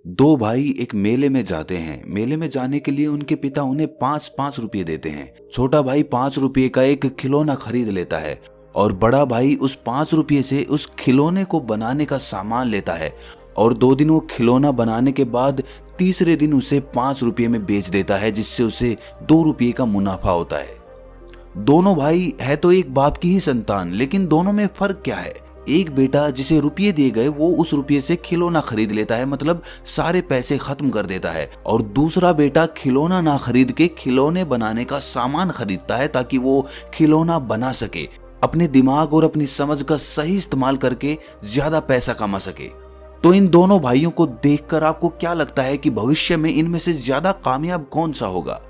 दो भाई एक मेले में जाते हैं। मेले में जाने के लिए उनके पिता उन्हें 5-5 रुपये देते हैं। छोटा भाई 5 रुपये का एक खिलौना खरीद लेता है और बड़ा भाई उस 5 रुपये से उस खिलौने को बनाने का सामान लेता है और 2 दिन वो खिलौना बनाने के बाद तीसरे दिन उसे 5 रुपये में बेच देता है, जिससे उसे 2 रुपये का मुनाफा होता है। दोनों भाई है तो एक बाप की ही संतान, लेकिन दोनों में फर्क क्या है? एक बेटा जिसे रुपये दिए गए वो उस रुपये से खिलौना खरीद लेता है, मतलब सारे पैसे खत्म कर देता है, और दूसरा बेटा खिलौना ना खरीद के खिलौने बनाने का सामान खरीदता है ताकि वो खिलौना बना सके, अपने दिमाग और अपनी समझ का सही इस्तेमाल करके ज्यादा पैसा कमा सके। तो इन दोनों भाइयों को देखकर आपको क्या लगता है कि भविष्य में इनमें से ज्यादा कामयाब कौन सा होगा?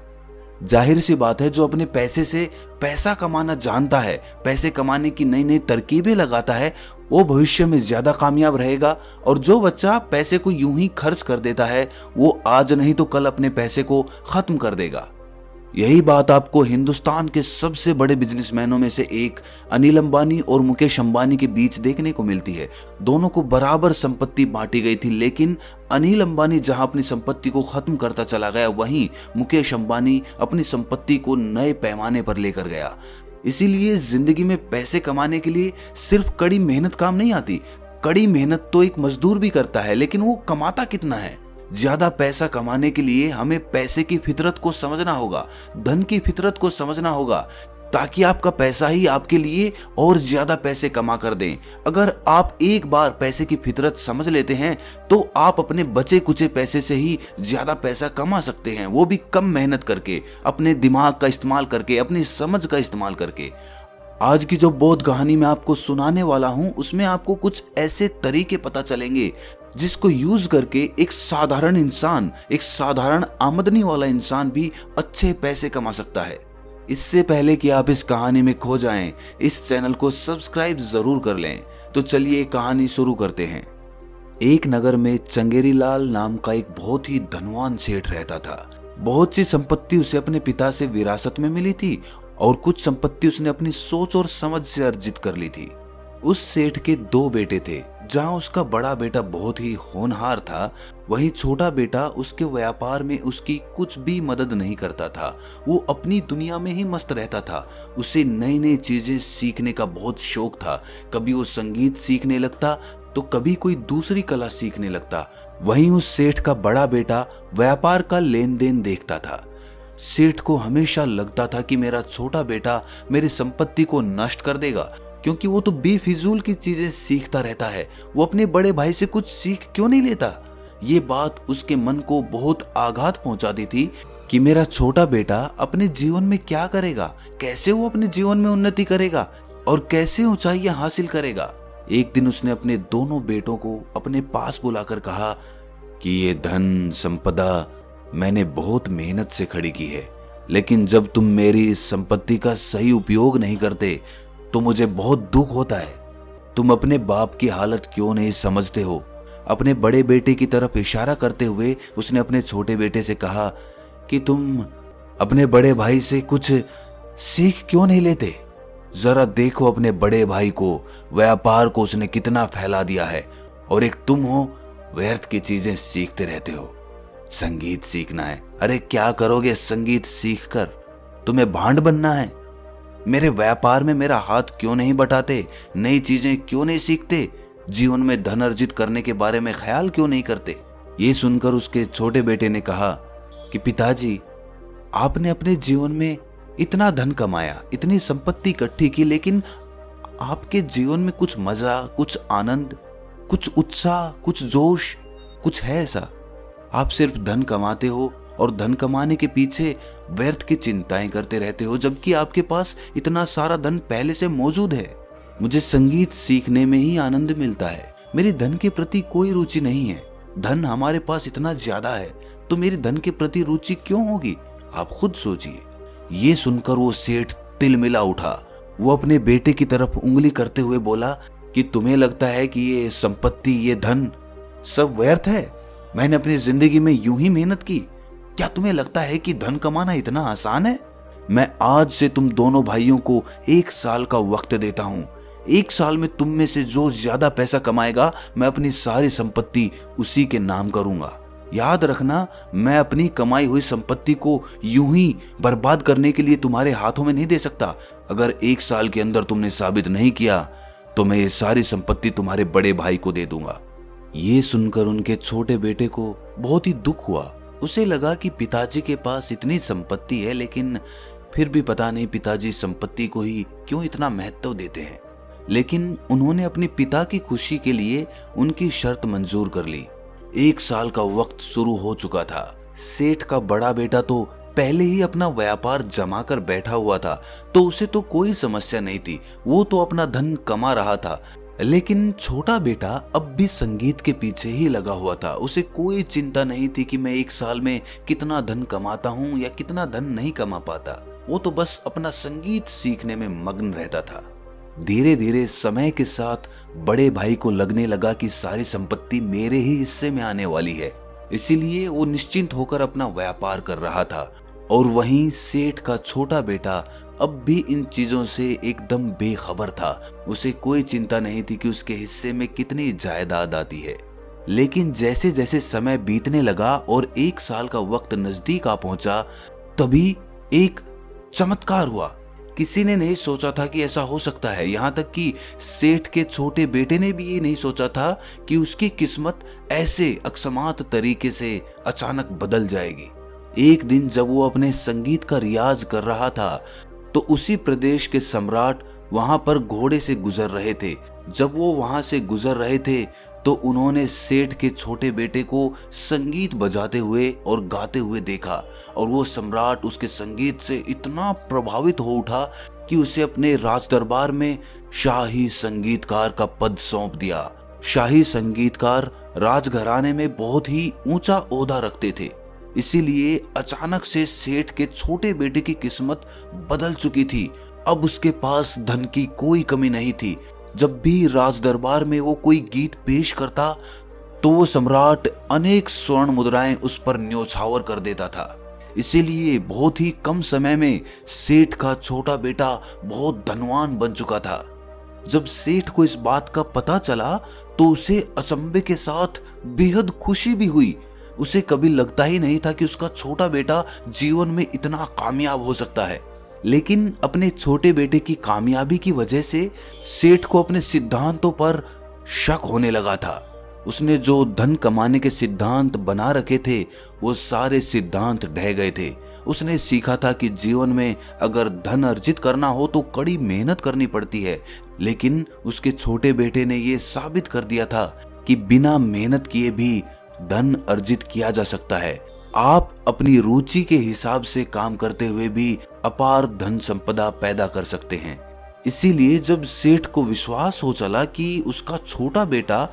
जाहिर सी बात है, जो अपने पैसे से पैसा कमाना जानता है, पैसे कमाने की नई नई तरकीबें लगाता है, वो भविष्य में ज्यादा कामयाब रहेगा। और जो बच्चा पैसे को यूं ही खर्च कर देता है, वो आज नहीं तो कल अपने पैसे को खत्म कर देगा। यही बात आपको हिंदुस्तान के सबसे बड़े बिजनेसमैनों में से एक अनिल अंबानी और मुकेश अंबानी के बीच देखने को मिलती है। दोनों को बराबर संपत्ति बांटी गई थी, लेकिन अनिल अंबानी जहां अपनी संपत्ति को खत्म करता चला गया, वहीं मुकेश अंबानी अपनी संपत्ति को नए पैमाने पर लेकर गया। इसीलिए जिंदगी में पैसे कमाने के लिए सिर्फ कड़ी मेहनत काम नहीं आती। कड़ी मेहनत तो एक मजदूर भी करता है, लेकिन वो कमाता कितना है? ज्यादा पैसा कमाने के लिए हमें पैसे की फितरत को समझना होगा, धन की फितरत को समझना होगा, ताकि आपका पैसा ही आपके लिए और ज्यादा पैसे कमा कर दें। अगर आप एक बार पैसे की फितरत समझ लेते हैं तो आप अपने बचे कुचे पैसे से ही ज्यादा पैसा कमा सकते हैं, वो भी कम मेहनत करके, अपने दिमाग का इस्तेमाल करके, अपनी समझ का इस्तेमाल करके। आज की जो बोध कहानी मैं आपको सुनाने वाला हूं, उसमें आपको कुछ ऐसे तरीके पता चलेंगे जिसको यूज करके एक साधारण इंसान, एक साधारण आमदनी वाला इंसान भी अच्छे पैसे कमा सकता है। इससे पहले कि आप इस कहानी में खो जाएं, इस चैनल को सब्सक्राइब जरूर कर लें। तो चलिए कहानी शुरू करते हैं। एक नगर में चंगेरीलाल नाम का एक बहुत ही धनवान सेठ रहता था। बहुत सी संपत्ति उसे अपने पिता से विरासत में मिली थी और कुछ संपत्ति उसने अपनी सोच और समझ से अर्जित कर ली थी। उस सेठ के 2 बेटे थे। जहां उसका बड़ा बेटा बहुत ही होनहार था, वहीं छोटा बेटा उसके व्यापार में उसकी कुछ भी मदद नहीं करता था। वो अपनी दुनिया में ही मस्त रहता था। उसे नई नई चीजें सीखने का बहुत शौक था। कभी वो संगीत सीखने लगता तो कभी कोई दूसरी कला सीखने लगता। वहीं उस सेठ का बड़ा बेटा व्यापार का लेन देन देखता था। सेठ को हमेशा लगता था कि मेरा छोटा बेटा मेरी संपत्ति को नष्ट कर देगा, क्योंकि वो तो बेफिजूल की चीजें सीखता रहता है। वो अपने बड़े भाई से कुछ सीख क्यों नहीं लेता? ये बात उसके मन को बहुत आघात पहुंचाती थी कि मेरा छोटा बेटा अपने जीवन में क्या करेगा, कैसे वो अपने जीवन में उन्नति करेगा और कैसे ऊंचाइयां हासिल करेगा। एक दिन उसने अपने दोनों बेटों को अपने पास बुलाकर कहा कि ये धन संपदा मैंने बहुत मेहनत से खड़ी की है, लेकिन जब तुम मेरी इस संपत्ति का सही उपयोग नहीं करते तो मुझे बहुत दुख होता है। तुम अपने बाप की हालत क्यों नहीं समझते हो? अपने बड़े बेटे की तरफ इशारा करते हुए उसने अपने छोटे बेटे से कहा कि तुम अपने बड़े भाई से कुछ सीख क्यों नहीं लेते? जरा देखो अपने बड़े भाई को, व्यापार को उसने कितना फैला दिया है, और एक तुम हो व्यर्थ की चीजें सीखते रहते हो। संगीत सीखना है, अरे क्या करोगे संगीत सीखकर? तुम्हें भांड बनना है? मेरे व्यापार में मेरा हाथ क्यों नहीं बटाते? नई चीजें क्यों नहीं सीखते? जीवन में धन अर्जित करने के बारे में ख्याल क्यों नहीं करते? ये सुनकर उसके छोटे बेटे ने कहा कि पिताजी, आपने अपने जीवन में इतना धन कमाया, इतनी संपत्ति इकट्ठी की, लेकिन आपके जीवन में कुछ मजा, कुछ आनंद, कुछ उत्साह, कुछ जोश, कुछ है ऐसा? आप सिर्फ धन कमाते हो और धन कमाने के पीछे व्यर्थ की चिंताएं करते रहते हो, जबकि आपके पास इतना सारा धन पहले से मौजूद है। मुझे संगीत सीखने में ही आनंद मिलता है, मेरी धन के प्रति कोई रुचि नहीं है। धन हमारे पास इतना ज्यादा है तो मेरी धन के प्रति रुचि क्यों होगी? आप खुद सोचिए। ये सुनकर वो सेठ तिलमिला उठा। वो अपने बेटे की तरफ उंगली करते हुए बोला कि तुम्हें लगता है कि ये संपत्ति, ये धन सब व्यर्थ है? मैंने अपनी जिंदगी में यूं ही मेहनत की। क्या तुम्हें लगता है कि धन कमाना इतना आसान है? मैं आज से तुम दोनों भाइयों को 1 साल का वक्त देता हूं। 1 साल में तुम में से जो ज्यादा पैसा कमाएगा, मैं अपनी सारी संपत्ति उसी के नाम करूंगा। याद रखना, मैं अपनी कमाई हुई संपत्ति को यूं ही बर्बाद करने के लिए तुम्हारे हाथों में नहीं दे सकता। अगर 1 साल के अंदर तुमने साबित नहीं किया तो मैं ये सारी संपत्ति तुम्हारे बड़े भाई को दे दूंगा। ये सुनकर उनके छोटे बेटे को बहुत ही दुख हुआ। उसे लगा कि पिताजी के पास इतनी संपत्ति है, लेकिन फिर भी पता नहीं पिताजी संपत्ति को ही क्यों इतना महत्व देते हैं। लेकिन उन्होंने अपने पिता की खुशी के लिए उनकी शर्त मंजूर कर ली। 1 साल का वक्त शुरू हो चुका था। सेठ का बड़ा बेटा तो पहले ही अपना व्यापार जमा कर बैठा हुआ था, तो उसे तो कोई समस्या नहीं थी, वो तो अपना धन कमा रहा था। लेकिन छोटा बेटा अब भी संगीत के पीछे ही लगा हुआ था। उसे कोई चिंता नहीं थी कि मैं 1 साल में कितना धन कमाता हूँ या कितना धन नहीं कमा पाता। वो तो बस अपना संगीत सीखने में मग्न रहता था। धीरे धीरे समय के साथ बड़े भाई को लगने लगा कि सारी संपत्ति मेरे ही हिस्से में आने वाली है, इसीलिए वो निश्चिंत होकर अपना व्यापार कर रहा था। और वहीं सेठ का छोटा बेटा अब भी इन चीजों से एकदम बेखबर था। उसे कोई चिंता नहीं थी कि उसके हिस्से में कितनी जायदाद आती है। लेकिन जैसे जैसे समय बीतने लगा और 1 साल का वक्त नजदीक आ पहुंचा, तभी एक चमत्कार हुआ। किसी ने नहीं सोचा था कि ऐसा हो सकता है। यहाँ तक कि सेठ के छोटे बेटे ने भी ये नहीं सोचा था कि उसकी किस्मत ऐसे अकस्मात तरीके से अचानक बदल जाएगी। एक दिन जब वो अपने संगीत का रियाज कर रहा था, तो उसी प्रदेश के सम्राट वहां पर घोड़े से गुजर रहे थे। जब वो वहां से गुजर रहे थे तो उन्होंने सेठ के छोटे बेटे को संगीत बजाते हुए और गाते हुए देखा, और वो सम्राट उसके संगीत से इतना प्रभावित हो उठा कि उसे अपने राजदरबार में शाही संगीतकार का पद सौंप दिया। शाही संगीतकार राजघराने में बहुत ही ऊंचा ओहदा रखते थे, इसीलिए अचानक से सेठ के छोटे बेटे की किस्मत बदल चुकी थी। अब उसके पास धन की कोई कमी नहीं थी। जब भी राजदरबार में वो कोई गीत पेश करता तो वो सम्राट अनेक स्वर्ण मुद्राएं उस पर न्योछावर कर देता था। इसीलिए बहुत ही कम समय में सेठ का छोटा बेटा बहुत धनवान बन चुका था। जब सेठ को इस बात का पता चला तो उसे अचंभे के साथ बेहद खुशी भी हुई। उसे कभी लगता ही नहीं था कि उसका छोटा बेटा जीवन में इतना कामयाब हो सकता है। लेकिन अपने छोटे बेटे की कामयाबी की वजह से सेठ को अपने सिद्धांतों पर शक होने लगा था। उसने जो धन कमाने के सिद्धांत बना रखे थे वो सारे सिद्धांत ढह गए थे। उसने सीखा था कि जीवन में अगर धन अर्जित करना हो तो कड़ी मेहनत करनी पड़ती है, लेकिन उसके छोटे बेटे ने ये साबित कर दिया था कि बिना मेहनत किए भी धन अर्जित किया जा सकता है। आप अपनी रुचि के हिसाब से काम करते हुए भी अपार धन संपदा पैदा कर सकते हैं। इसीलिए जब सेठ को विश्वास हो चला कि उसका छोटा बेटा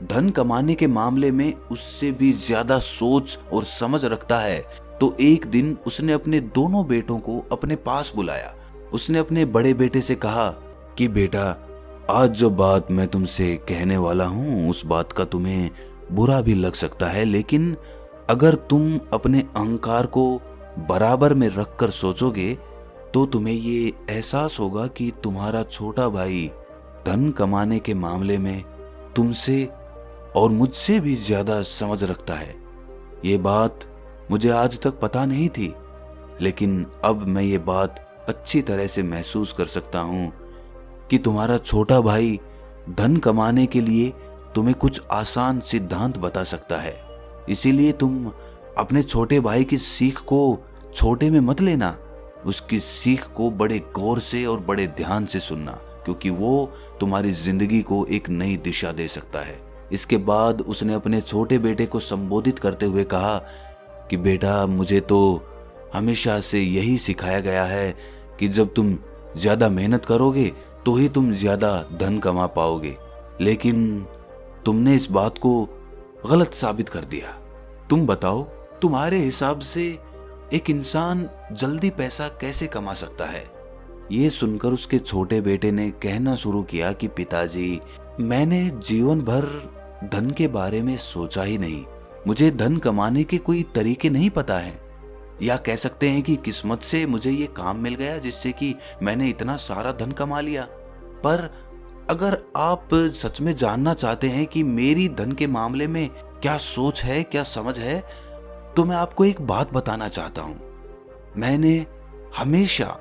धन कमाने के मामले में उससे भी ज्यादा सोच और समझ रखता है, तो एक दिन उसने अपने दोनों बेटों को अपने पास बुलाया। उसने अपने बड़े बेटे से कहा कि बेटा, आज जो बात मैं तुमसे कहने वाला हूँ उस बात का तुम्हें बुरा भी लग सकता है, लेकिन अगर तुम अपने अहंकार को बराबर में रखकर सोचोगे तो तुम्हें ये एहसास होगा कि तुम्हारा छोटा भाई धन कमाने के मामले में तुमसे और मुझसे भी ज्यादा समझ रखता है। ये बात मुझे आज तक पता नहीं थी, लेकिन अब मैं ये बात अच्छी तरह से महसूस कर सकता हूँ कि तुम्हारा छोटा भाई धन कमाने के लिए तुम्हें कुछ आसान सिद्धांत बता सकता है। इसीलिए तुम अपने छोटे भाई की सीख को छोटे में मत लेना, उसकी सीख को बड़े गौर से और बड़े ध्यान से सुनना, क्योंकि वो तुम्हारी जिंदगी को एक नई दिशा दे सकता है। इसके बाद उसने अपने छोटे बेटे को संबोधित करते हुए कहा कि बेटा, मुझे तो हमेशा से यही सिखाया गया है कि जब तुम ज्यादा मेहनत करोगे तो ही तुम ज्यादा धन कमा पाओगे, लेकिन तुमने इस बात को गलत साबित कर दिया। तुम बताओ, तुम्हारे हिसाब से एक इंसान जल्दी पैसा कैसे कमा सकता है? ये सुनकर उसके छोटे बेटे ने कहना शुरू किया कि पिताजी, मैंने जीवन भर धन के बारे में सोचा ही नहीं। मुझे धन कमाने के कोई तरीके नहीं पता है, या कह सकते हैं कि किस्मत से मुझे ये काम मिल गया जिससे कि मैंने इतना सारा धन कमा लिया। पर अगर आप सच में जानना चाहते हैं कि मेरी धन के मामले में क्या सोच है, क्या समझ है। तो मैं आपको एक बात बताना चाहता हूं, मैंने हमेशा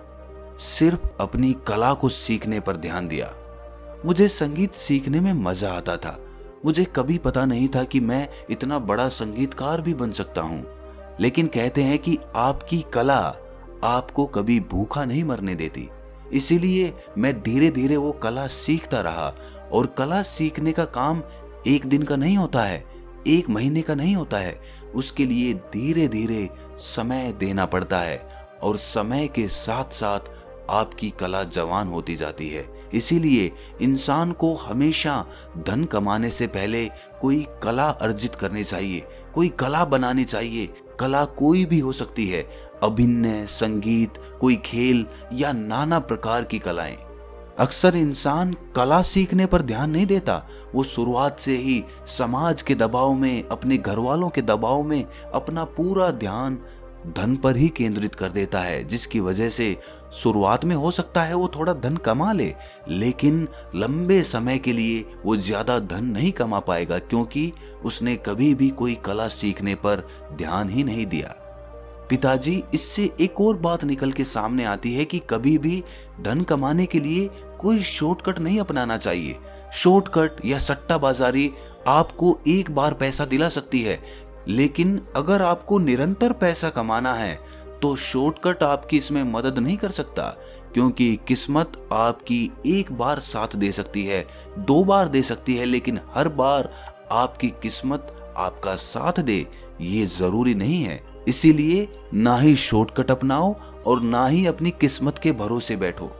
सिर्फ अपनी कला को सीखने पर ध्यान दिया। मुझे संगीत सीखने में मजा आता था। मुझे कभी पता नहीं था कि मैं इतना बड़ा संगीतकार भी बन सकता हूं। लेकिन कहते हैं कि आपकी कला आपको कभी भूखा नहीं मरने देती। इसीलिए मैं धीरे धीरे वो कला सीखता रहा। और कला सीखने का काम एक दिन का नहीं होता है, एक महीने का नहीं होता है। उसके लिए धीरे धीरे समय देना पड़ता है और समय के साथ साथ आपकी कला जवान होती जाती है। इसीलिए इंसान को हमेशा धन कमाने से पहले कोई कला अर्जित करनी चाहिए, कोई कला बनानी चाहिए। कला कोई भी हो सकती है, अभिनय, संगीत, कोई खेल या नाना प्रकार की कलाएं। अक्सर इंसान कला सीखने पर ध्यान नहीं देता। वो शुरुआत से ही समाज के दबाव में, अपने घर वालों के दबाव में अपना पूरा ध्यान धन पर ही केंद्रित कर देता है, जिसकी वजह से शुरुआत में हो सकता है वो थोड़ा धन कमा ले, लेकिन लंबे समय के लिए वो ज्यादा धन नहीं कमा पाएगा, क्योंकि उसने कभी भी कोई कला सीखने पर ध्यान ही नहीं दिया। पिताजी, इससे एक और बात निकल के सामने आती है कि कभी भी धन कमाने के लिए कोई शॉर्टकट नहीं अपनाना चाहिए। शॉर्टकट या सट्टाबाजारी आपको एक बार पैसा दिला सकती है, लेकिन अगर आपको निरंतर पैसा कमाना है तो शॉर्टकट आपकी इसमें मदद नहीं कर सकता, क्योंकि किस्मत आपकी एक बार साथ दे सकती है, 2 बार दे सकती है, लेकिन हर बार आपकी किस्मत आपका साथ दे ये जरूरी नहीं है। इसीलिए ना ही शॉर्टकट अपनाओ और ना ही अपनी किस्मत के भरोसे बैठो।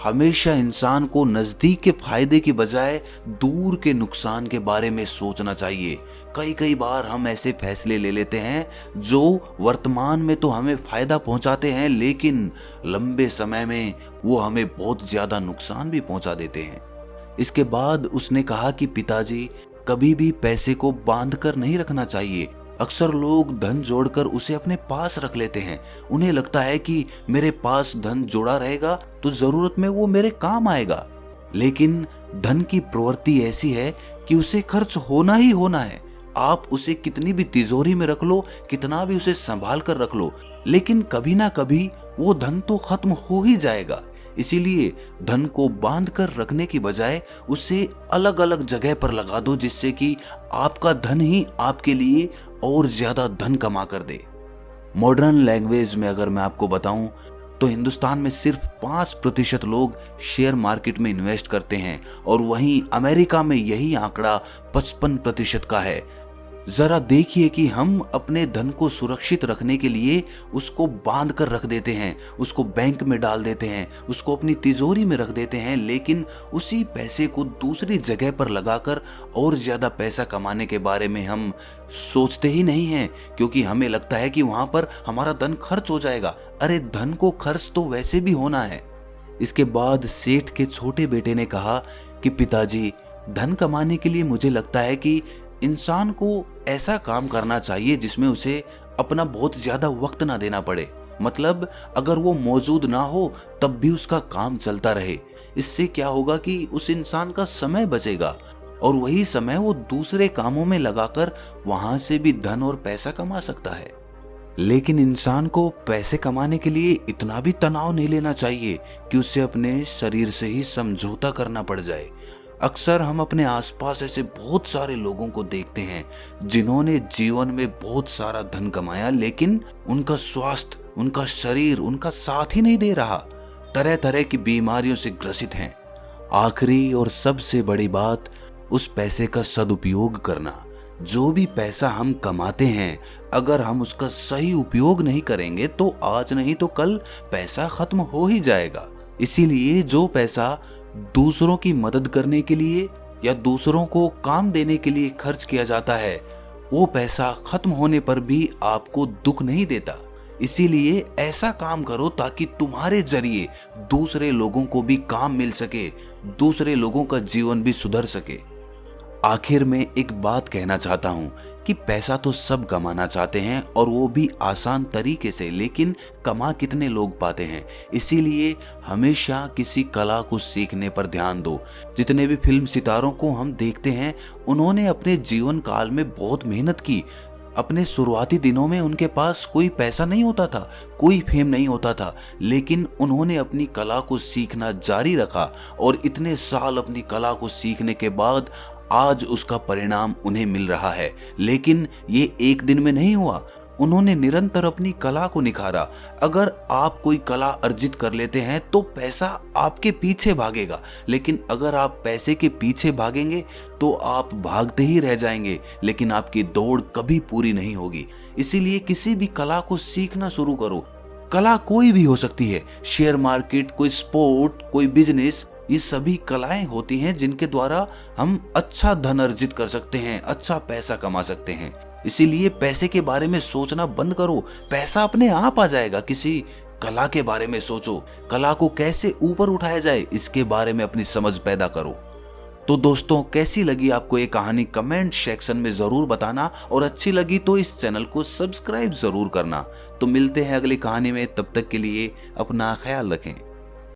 हमेशा इंसान को नजदीक के फायदे की बजाय दूर के नुकसान के बारे में सोचना चाहिए। कई बार हम ऐसे फैसले ले लेते हैं जो वर्तमान में तो हमें फायदा पहुंचाते हैं, लेकिन लंबे समय में वो हमें बहुत ज्यादा नुकसान भी पहुंचा देते हैं। इसके बाद उसने कहा कि पिताजी, कभी भी पैसे को बांध कर नहीं रखना चाहिए। अक्सर लोग धन जोड़कर उसे अपने पास रख लेते हैं। उन्हें लगता है कि मेरे पास धन जोड़ा रहेगा तो जरूरत में वो मेरे काम आएगा। लेकिन धन की प्रवृत्ति ऐसी है कि उसे खर्च होना ही होना है। आप उसे कितनी भी तिजोरी में रख लो, कितना भी उसे संभाल कर रख लो, लेकिन कभी ना कभी वो धन तो खत्म हो ही जाएगा। इसीलिए धन को बांध कर रखने की बजाय उसे अलग अलग जगह पर लगा दो, जिससे कि आपका धन ही आपके लिए और ज्यादा धन कमा कर दे। मॉडर्न लैंग्वेज में अगर मैं आपको बताऊं तो हिंदुस्तान में सिर्फ 5% लोग शेयर मार्केट में इन्वेस्ट करते हैं और वहीं अमेरिका में यही आंकड़ा 55% का है। जरा देखिए कि हम अपने धन को सुरक्षित रखने के लिए उसको बांध कर रख देते हैं, उसको बैंक में डाल देते हैं, उसको अपनी तिजोरी में रख देते हैं, लेकिन उसी पैसे को दूसरी जगह पर लगाकर और ज्यादा पैसा कमाने के बारे में हम सोचते ही नहीं हैं, क्योंकि हमें लगता है कि वहां पर हमारा धन खर्च हो जाएगा। अरे धन को खर्च तो वैसे भी होना है। इसके बाद सेठ के छोटे बेटे ने कहा कि पिताजी, धन कमाने के लिए मुझे लगता है कि इंसान को ऐसा काम करना चाहिए जिसमें उसे अपना बहुत ज्यादा वक्त ना देना पड़े। मतलब अगर वो मौजूद ना हो तब भी उसका काम चलता रहे। इससे क्या होगा कि उस इंसान का समय बचेगा और वही समय वो दूसरे कामों में लगाकर वहां से भी धन और पैसा कमा सकता है। लेकिन इंसान को पैसे कमाने के लिए इतना भी तनाव नहीं लेना चाहिए कि उसे अपने शरीर से ही समझौता करना पड़ जाए। अक्सर हम अपने आसपास ऐसे बहुत सारे लोगों को देखते हैं जिन्होंने जीवन में बहुत सारा धन कमाया, लेकिन उनका स्वास्थ्य, उनका शरीर उनका साथ ही नहीं दे रहा। तरह तरह की बीमारियों से ग्रसित हैं। आखिरी और सबसे बड़ी बात, उस पैसे का सदुपयोग करना। जो भी पैसा हम कमाते हैं, अगर हम उसका सही उपयोग नहीं करेंगे तो आज नहीं तो कल पैसा खत्म हो ही जाएगा। इसीलिए जो पैसा दूसरों की मदद करने के लिए या दूसरों को काम देने के लिए खर्च किया जाता है, वो पैसा खत्म होने पर भी आपको दुख नहीं देता। इसीलिए ऐसा काम करो ताकि तुम्हारे जरिए दूसरे लोगों को भी काम मिल सके, दूसरे लोगों का जीवन भी सुधर सके। आखिर में एक बात कहना चाहता हूँ कि पैसा तो सब कमाना चाहते हैं और वो भी आसान तरीके से, लेकिन कमा कितने लोग पाते हैं। इसीलिए हमेशा किसी कला को सीखने पर ध्यान दो। जितने भी फिल्म सितारों को हम देखते हैं, उन्होंने अपने जीवन काल में बहुत मेहनत की। अपने शुरुआती दिनों में उनके पास कोई पैसा नहीं होता था, कोई फेम नहीं होता था, लेकिन उन्होंने अपनी कला को सीखना जारी रखा और इतने साल अपनी कला को सीखने के बाद आज उसका परिणाम उन्हें मिल रहा है। लेकिन ये एक दिन में नहीं हुआ, उन्होंने निरंतर अपनी कला को निखारा। अगर आप कोई कला अर्जित कर लेते हैं तो पैसा आपके पीछे भागेगा, लेकिन अगर आप पैसे के पीछे भागेंगे तो आप भागते ही रह जाएंगे, लेकिन आपकी दौड़ कभी पूरी नहीं होगी। इसीलिए किसी भी कला को सीखना शुरू करो। कला कोई भी हो सकती है, शेयर मार्केट, कोई स्पोर्ट, कोई बिजनेस, ये सभी कलाएं होती हैं जिनके द्वारा हम अच्छा धन अर्जित कर सकते हैं, अच्छा पैसा कमा सकते हैं। इसीलिए पैसे के बारे में सोचना बंद करो, पैसा अपने आप आ जाएगा। किसी कला के बारे में सोचो, कला को कैसे ऊपर उठाया जाए इसके बारे में अपनी समझ पैदा करो। तो दोस्तों, कैसी लगी आपको ये कहानी कमेंट सेक्शन में जरूर बताना, और अच्छी लगी तो इस चैनल को सब्सक्राइब जरूर करना। तो मिलते हैं अगली कहानी में, तब तक के लिए अपना ख्याल रखें।